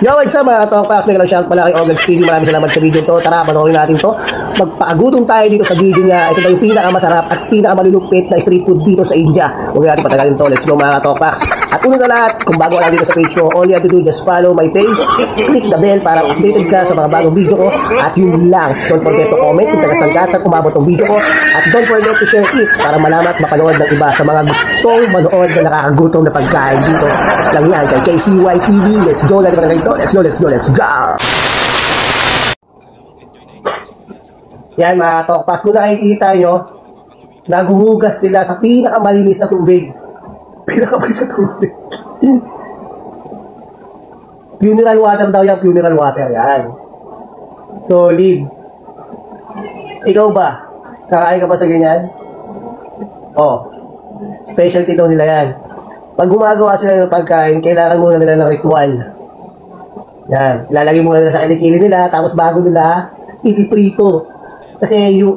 Yo, what's up mga Tokpas? May shout pala kay Oglex TV. Maraming salamat sa video to. Tara, panoorin natin to. Magpaagutong tayo dito sa video niya. Ito daw yung pinakamasarap at pinakamalulupit na street food dito sa India. Huwag natin patagalin to. Let's go mga Tokpas. At una sa lahat, kung bago ka lang dito sa page ko, all you have to do, just follow my page. Click the bell para updated ka sa mga bagong video ko. At yun lang. Don't forget to comment kung tagasan ka sa umabot ng video ko. At don't forget to share it para malaman at mapanood ng iba sa mga gustong manood na nakakagutom na pagkain dito. Lang yan kay KCY TV. Let's go na naman ganito. Let's go, let's go, let's go! Yan mga Tokpas, kung nakikita nyo, naguhugas sila sa pinakamalinis na tubig. Pinakamalinis na tubig. Funeral water daw yung funeral water. Yan. Solid. Ikaw ba? Kakain ka ba sa ganyan? Oh. Specialty daw nila yan. Pag gumagawa sila ng pagkain, kailangan muna nila ng ritual. Yan. Ilalagay muna nila sa kilikili nila, tapos bago nila ipiprito. Kasi yung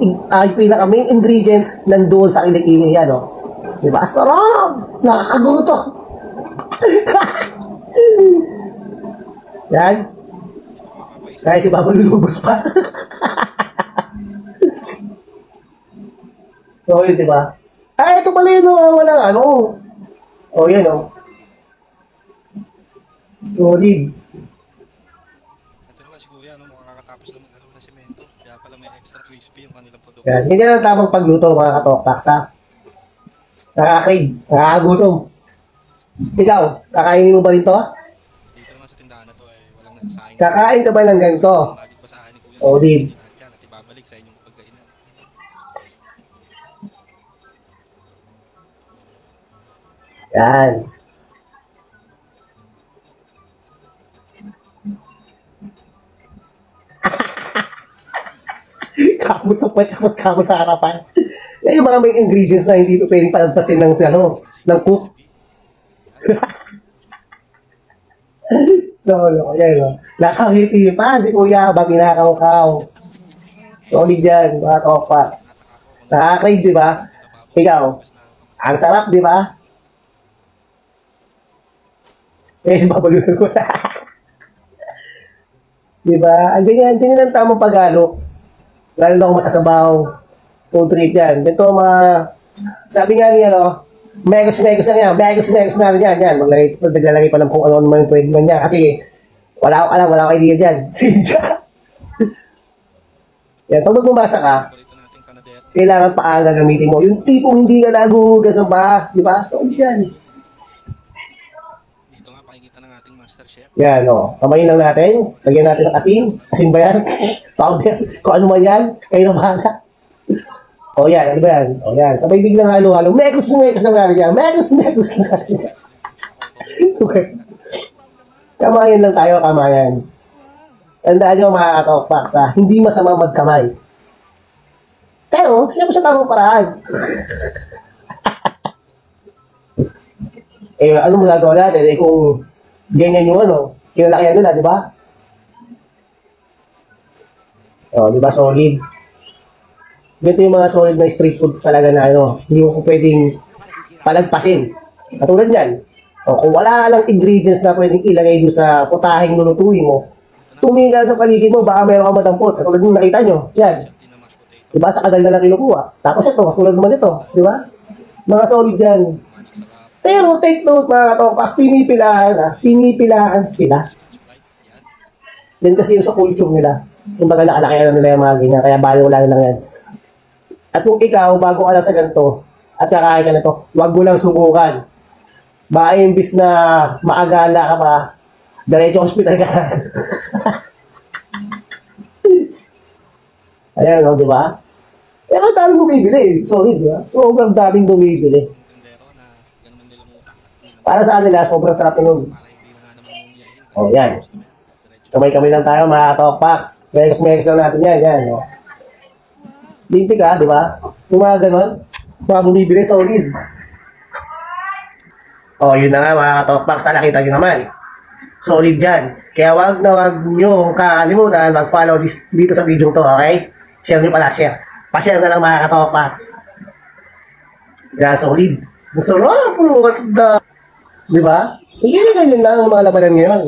pinaka-main ingredients nandoon sa kilikili yan, oh. Diba? Sarap! Nakakagutom! Yan. Kaya si Baba lulubos pa. So, yun, diba? Ah, ito pala yun, walang ano. Oh, yan, oh. Solid. Crispy yung kanilang produkto. Yan, hindi na tamang pagluto mga Katokpas, ha? Nakaka-crave, nakakagutom. Ikaw, kakainin mo ba rin to? Dito naman sa tindahan na to ay walang nasasaing. Kakain ka ba ng ganito? Solid. At ibabalik sa inyong pagkainan. Yan. Kamot sa puwet, tapos kamot sa harapan. Yan yung mga may ingredients na hindi pwedeng palagpasin ng, ano, ng cook. No, yan, no. Nakangiti pa si Kuya habang kinakaukaw. Solid yan, mga Tokpas. Nakaka-crave, di ba? Ikaw, ang sarap, di ba? Kasi babalunan ko na. Di ba? Ang ganyan ang tamang pag-alo. Lalo na kung masasabaw, food trip yan. Ito mga, sabi nga niya, no, megas na yan, megas na yan, yan. Maglalagay pa ng kung ano man pwede man yan. Kasi, wala akong alam, wala akong idea dyan. Sinja. Yan, pag magbumasa ka, kailangan pa ang gagamitin mo. Yung tipong hindi ka naguhugas sa ba, di ba? So, dyan. Dito nga, pakikita ng ating master chef. Yan, o. Kamayin lang natin. Lagyan natin ng asin. Asin ba yan? Powder. Kung ano man yan. Kayo na bahala. O yan, ano ba yan? O yan. Sabay biglang halo-halo. Mekus na nga yan. Mekus na nga yan. Okay. Kamayan lang tayo, kamayan. Tandaan nyo mga Tokpas, ha? Hindi masama magkamay. Pero, siya mo sa tamang paraan. Eh, ano magagawa natin? Eh, kung ganyan yung ano, kinalakihan nila, di ba? O, di ba, solid. Ganito yung mga solid na street foods talaga na ano, hindi mo pwedeng palagpasin. Katulad yan. O, kung wala lang ingredients na pwedeng ilagay doon sa putahing lulutuin mo, tumingin ka sa paligid mo, baka meron ka madampot. Katulad nung nakita nyo, yan. Di ba, sa kagal na lang kinukuha. Tapos ito, katulad naman ito, di ba? Mga solid yan. Pero take note mga Tokpas, pinipilahan sila. Yan kasi yung sa culture nila. Yung baga nakalaki nila yung mga ganyan, kaya bali wala lang yan. At kung ikaw, bago ka lang sa ganito, at kakain ka na ito, huwag mo lang subukan. Baka imbis na maagala ka pa, diretso hospital ka. Ayan, no, di ba? Pero daming bumibili, solid, di ba? Sobrang daming bumibili. Para sa kanila, sobrang sarap yun. O, yan. Kamay-kamay lang tayo, mga Tokpas. Megas lang natin yan, yan. O. Lintik ka, di ba? Yung mga ganon, mga bumibili, solid. O, yun na nga, mga Tokpas. Nakita nyo naman. Solid yan. Kaya wag na wag nyo kakalimutan mag-follow dito sa video to, okay? Share nyo pala, share. Pa-share na lang, mga Tokpas. Yan, solid. Masarap, ganda. Di ba? Hindi ganyan lang ang mga labanan ngayon.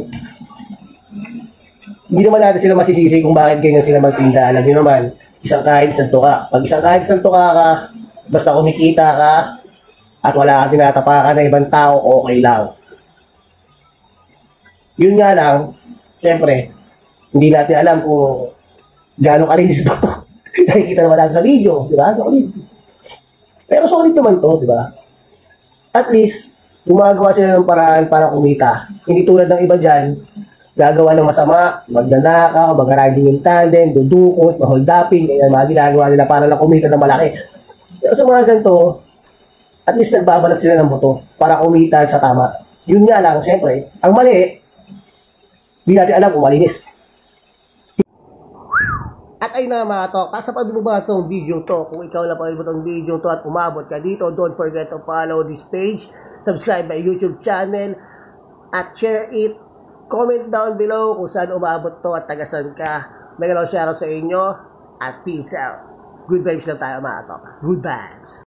hindi naman natin sila masisisi kung bakit ganyan sila magtinda. Alam niyo naman, isang kain, isang tuka. Pag isang kain, isang tuka ka, basta kumikita ka, at wala kang tinatapakan na ibang tao, okay lang. Yun nga lang, syempre, hindi natin alam kung gaano kalinis ba ito. Nakikita naman natin sa video, di ba? Solid. Pero solid naman to, di ba? At least, gumagawa sila ng paraan para kumita. Hindi tulad ng iba dyan, gagawa ng masama, magnanakaw, mag-riding in tandem, dudukot, maholdapin, ganyan, mga ginagawa nila para lang kumita ng malaki. Pero sa mga ganito, at least nagbabalat sila ng buto para kumita sa tama. Yun nga lang, syempre, ang mali, hindi natin alam kung malinis. At ayun na mga to, pasapad mo ba itong video to? Kung ikaw na pag itong video to at umabot ka dito, don't forget to follow this page, subscribe my YouTube channel, at share it. Comment down below kung saan umabot to at tagasan ka. May shoutout sa inyo at peace out. Good vibes lang tayo mga topas. Good vibes.